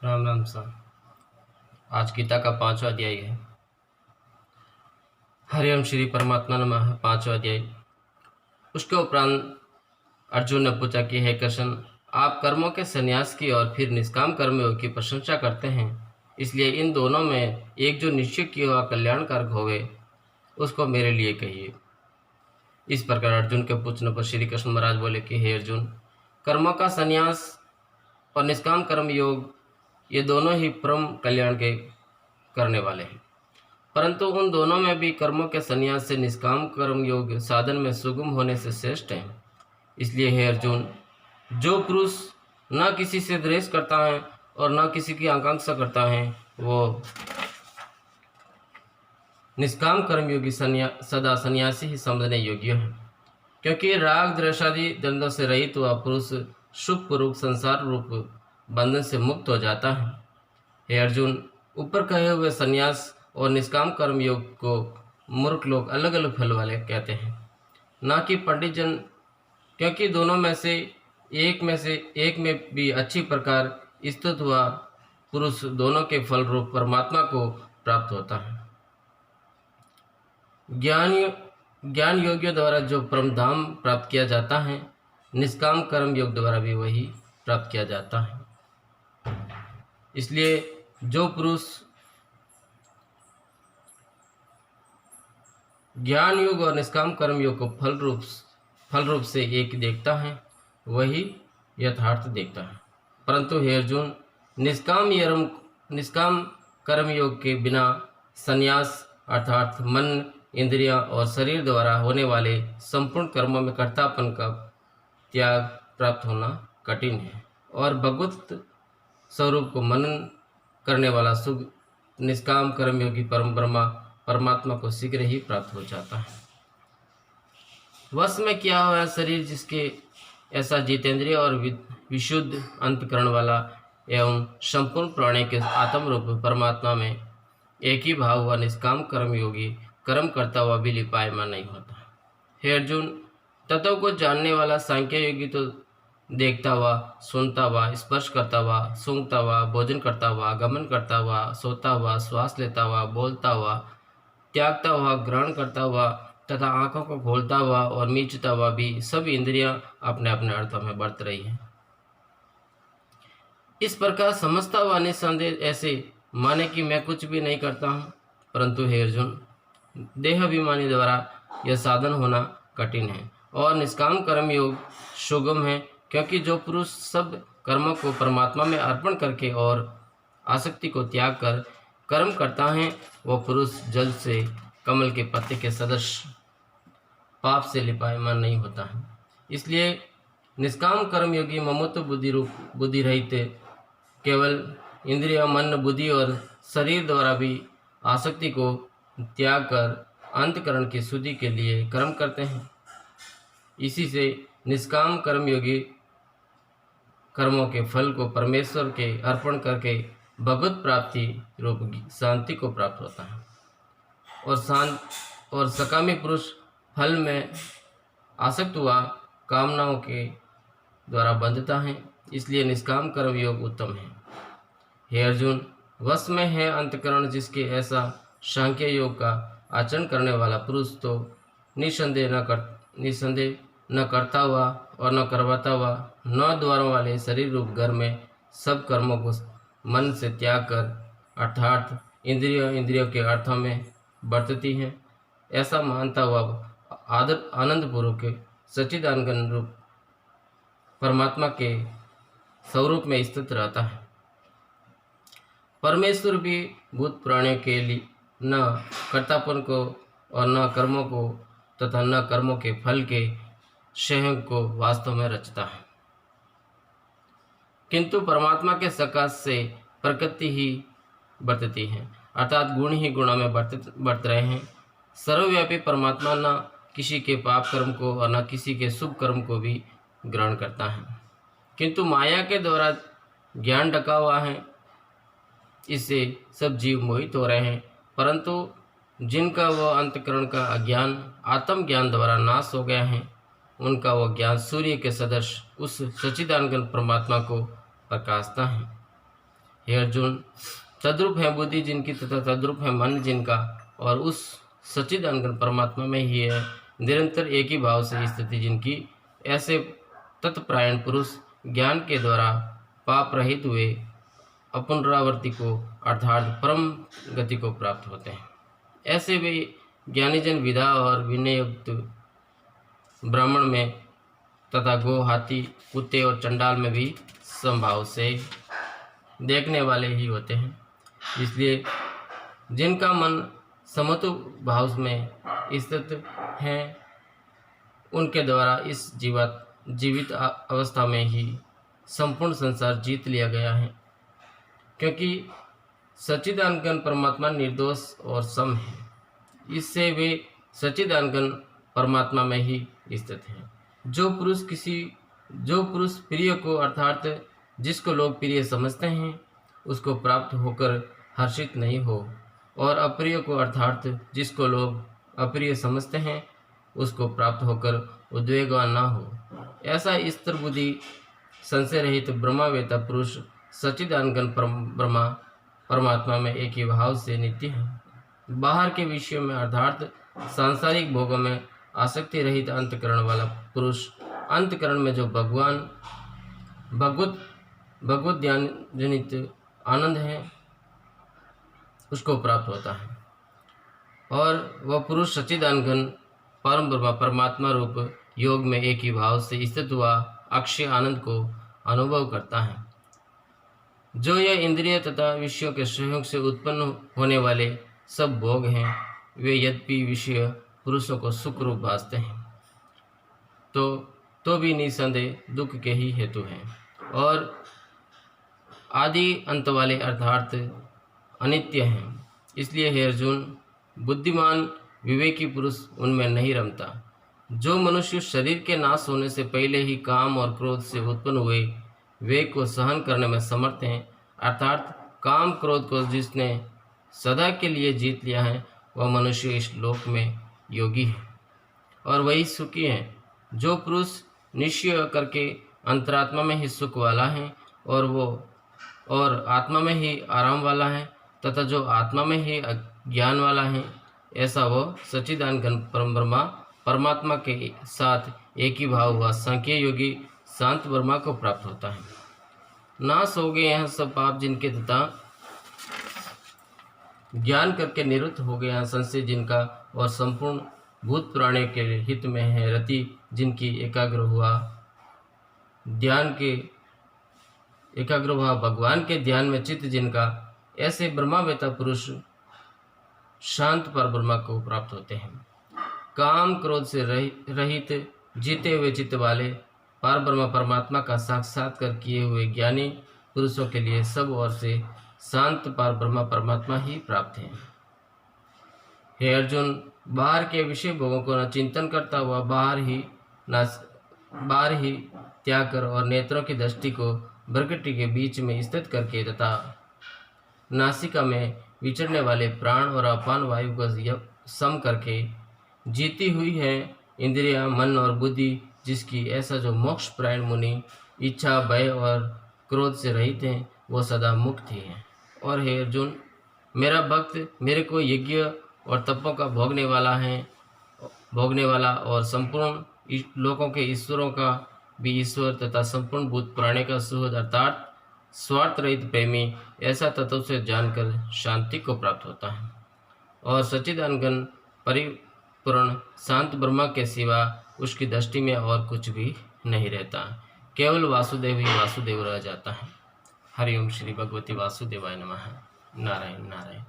राम राम सा। आज गीता का 5वां अध्याय है। हरिओम श्री परमात्मा नमः। 5वां अध्याय। उसके उपरांत अर्जुन ने पूछा कि हे कृष्ण, आप कर्मों के संन्यास की और फिर निष्काम कर्मयोग की प्रशंसा करते हैं, इसलिए इन दोनों में एक जो निश्चय किया हुआ कल्याणकारक होवे उसको मेरे लिए कहिए। इस प्रकार अर्जुन के पूछने पर श्री कृष्ण महाराज बोले कि हे अर्जुन, कर्मों का संन्यास और निष्काम कर्म योग ये दोनों ही परम कल्याण के करने वाले हैं, परंतु उन दोनों में भी कर्मों के संन्यास से निष्काम कर्म योग साधन में सुगम होने से श्रेष्ठ है। इसलिए हे अर्जुन, जो पुरुष न किसी से द्वेष करता है और न किसी की आकांक्षा करता है, वो निष्काम कर्मयोगी सदा सन्यासी ही समझने योग्य है। क्योंकि राग द्वेषादि द्वंद्व से रहित हुआ पुरुष सुख पूर्वक संसार रूप बंधन से मुक्त हो जाता है। हे अर्जुन, ऊपर कहे हुए संन्यास और निष्काम कर्म योग को मूर्ख लोग अलग अलग फल वाले कहते हैं, ना कि पंडित जन, क्योंकि दोनों में से एक में भी अच्छी प्रकार स्थित हुआ पुरुष दोनों के फल रूप परमात्मा को प्राप्त होता है। ज्ञान योग्य द्वारा जो परम धाम प्राप्त किया जाता है, निष्काम कर्म योग द्वारा भी वही प्राप्त किया जाता है। इसलिए जो पुरुष ज्ञान योग और निष्काम कर्म योग को फल रूप से एक देखता है, वही यथार्थ देखता है। परंतु हे अर्जुन, निष्काम कर्म योग के बिना संन्यास अर्थात मन, इंद्रियां और शरीर द्वारा होने वाले संपूर्ण कर्मों में कर्तापन का त्याग प्राप्त होना कठिन है, और भगवत स्वरूप को मनन करने वाला सुख निष्काम कर्मयोगी परम ब्रह्मा परमात्मा को शीघ्र ही प्राप्त हो जाता है। वश में किया हुआ शरीर जिसके ऐसा जितेंद्रिय और विशुद्ध अंतकरण वाला एवं संपूर्ण प्राणी के आत्म रूप परमात्मा में एक ही भाव हुआ निष्काम कर्मयोगी कर्म करता हुआ भी लिपायमान नहीं होता। हे अर्जुन, तत्व को जानने वाला सांख्य योगी तो देखता हुआ, सुनता हुआ, स्पर्श करता हुआ, सूंघता हुआ, भोजन करता हुआ, गमन करता हुआ, सोता हुआ, श्वास लेता हुआ, बोलता हुआ, त्यागता हुआ, ग्रहण करता हुआ तथा आंखों को खोलता हुआ और मीचता हुआ भी सब इंद्रियां अपने अपने अर्थों में बरत रही हैं। इस प्रकार समझता हुआ निसंदेह ऐसे माने कि मैं कुछ भी नहीं करता हूँ, परंतु हे अर्जुन, देह अभिमानी द्वारा यह साधन होना कठिन है और निष्काम कर्म योग सुगम है, क्योंकि जो पुरुष सब कर्मों को परमात्मा में अर्पण करके और आसक्ति को त्याग कर कर्म करता है, वह पुरुष जल से कमल के पत्ते के सदृश पाप से लिपायमान नहीं होता है। इसलिए निष्काम कर्म योगी ममत्व बुद्धि रहित केवल इंद्रिय, मन, बुद्धि और शरीर द्वारा भी आसक्ति को त्याग कर अंतकरण की शुद्धि के लिए कर्म करते हैं। इसी से निष्काम कर्म योगी कर्मों के फल को परमेश्वर के अर्पण करके भगवत प्राप्ति रूप शांति को प्राप्त होता है, और सकामी पुरुष फल में आसक्त हुआ कामनाओं के द्वारा बंधता है। इसलिए निष्काम कर्म योग उत्तम है। हे अर्जुन, वश में है अंतकरण जिसके ऐसा सांख्य योग का आचरण करने वाला पुरुष तो निसंदेह न करता हुआ और न करवाता हुआ 9 द्वारों वाले शरीर रूप घर में सब कर्मों को मन से त्याग कर अर्थात इंद्रियों के अर्थों में बरतती है, ऐसा मानता हुआ आनंद पूर्वक सच्चिदानंद रूप परमात्मा के स्वरूप में स्थित रहता है। परमेश्वर भी भूत प्राणियों के लिए न कर्तापन को और न कर्मों को तथा न कर्मों के फल के संयोग को वास्तव में रचता है, किंतु परमात्मा के सकाश से प्रकृति ही बरतती है, अर्थात गुण ही गुणों में बरत रहे हैं। सर्वव्यापी परमात्मा न किसी के पाप कर्म को और न किसी के शुभ कर्म को भी ग्रहण करता है, किंतु माया के द्वारा ज्ञान ढका हुआ है, इससे सब जीव मोहित हो रहे हैं। परंतु जिनका वह अंतकरण का अज्ञान आत्मज्ञान द्वारा नाश हो गया है, उनका वह ज्ञान सूर्य के सदृश उस सच्चिदानंद परमात्मा को प्रकाशता है। हे अर्जुन, तद्रूप है बुद्धि जिनकी तथा तद्रूप है मन जिनका, और उस सच्चिदानंद परमात्मा में ही है निरंतर एक ही भाव से स्थिति जिनकी, ऐसे तत्परायण पुरुष ज्ञान के द्वारा पाप रहित हुए अपुनरावर्ति को अर्थात परम गति को प्राप्त होते हैं। ऐसे वे ज्ञानीजन विधा और विनयुक्त ब्राह्मण में तथा गो, हाथी, कुत्ते और चंडाल में भी समभाव से देखने वाले ही होते हैं। इसलिए जिनका मन समत्व भाव में स्थित है, उनके द्वारा इस जीवित अवस्था में ही संपूर्ण संसार जीत लिया गया है, क्योंकि सच्चिदानंद परमात्मा निर्दोष और सम है। इससे वे सच्चिदानंद परमात्मा में ही स्थित हैं। जो पुरुष प्रिय को अर्थात जिसको लोग प्रिय समझते हैं उसको प्राप्त होकर हर्षित नहीं हो, और अप्रिय को अर्थात जिसको लोग अप्रिय समझते हैं उसको प्राप्त होकर उद्वेगवान न हो, ऐसा स्थिर बुद्धि संशय रहित ब्रह्मवेत्ता पुरुष सच्चिदानंद ब्रह्मा परमात्मा में एक ही भाव से नित्य है। बाहर के विषयों में अर्थात सांसारिक भोगों में आसक्ति रहित अंतकरण वाला पुरुष अंतकरण में जो भगवत ज्ञान जनित आनंद है उसको प्राप्त होता है, और वह पुरुष सच्चिदानंद परम ब्रह्म परमात्मा रूप योग में एक ही भाव से स्थित हुआ अक्षय आनंद को अनुभव करता है। जो यह इंद्रिय तथा विषयों के सहयोग से उत्पन्न होने वाले सब भोग हैं, वे यद्यपि विषय पुरुषों को सुख रूप भासते हैं, तो भी निसंदेह दुख के ही हेतु हैं, और आदि अंत वाले अर्थात अनित्य हैं। इसलिए हे अर्जुन, बुद्धिमान विवेकी पुरुष उनमें नहीं रमता। जो मनुष्य शरीर के नाश होने से पहले ही काम और क्रोध से उत्पन्न हुए वेग को सहन करने में समर्थ हैं, अर्थात काम क्रोध को जिसने सदा के लिए जीत लिया है, वह मनुष्य इस लोक में योगी है और वही सुखी है। जो पुरुष निश्चय करके अंतरात्मा में ही सुख वाला है और आत्मा में ही आराम वाला है, तथा जो आत्मा में ही ज्ञान वाला है, ऐसा वह सच्चिदानंद परम ब्रह्मा परमात्मा के साथ एक ही भाव हुआ सांख्य योगी शांत ब्रह्मा को प्राप्त होता है। नाश हो गए यह सब पाप जिनके तथा ज्ञान करके निवृत्त हो गया संशय जिनका, और संपूर्ण भूत पुराणे के हित में है रति जिनकी एकाग्र हुआ भगवान के ध्यान में चित्त जिनका, ऐसे ब्रह्मवेत्ता पुरुष शांत पर ब्रह्मा को प्राप्त होते हैं। काम क्रोध से रहित जीते हुए चित्त वाले पार ब्रह्म परमात्मा का साक्षात्कार किए हुए ज्ञानी पुरुषों के लिए सब ओर से शांत पार ब्रह्म परमात्मा ही प्राप्त है। हे अर्जुन, बाहर के विषय भोगों को न चिंतन करता हुआ बाहर ही त्याग कर और नेत्रों की दृष्टि को भ्रकुटी के बीच में स्थित करके तथा नासिका में विचरने वाले प्राण और अपान वायु को सम करके जीती हुई है इंद्रिया, मन और बुद्धि जिसकी, ऐसा जो मोक्ष प्रायण मुनि इच्छा, भय और क्रोध से रहित हैं, वो सदा मुक्त ही हैं। और हे अर्जुन, मेरा भक्त मेरे को यज्ञ और तपों का भोगने वाला और संपूर्ण लोकों के ईश्वरों का भी ईश्वर तथा संपूर्ण भूत पुराणे का सुहृद अर्थात स्वार्थ रहित प्रेमी, ऐसा तत्व से जानकर शांति को प्राप्त होता है, और सच्चिदानंद परिपूर्ण शांत ब्रह्मा के सिवा उसकी दृष्टि में और कुछ भी नहीं रहता, केवल वासुदेव ही वासुदेव रह जाता है। हरिओम श्री भगवती वासुदेवाय नमः। नारायण नारायण।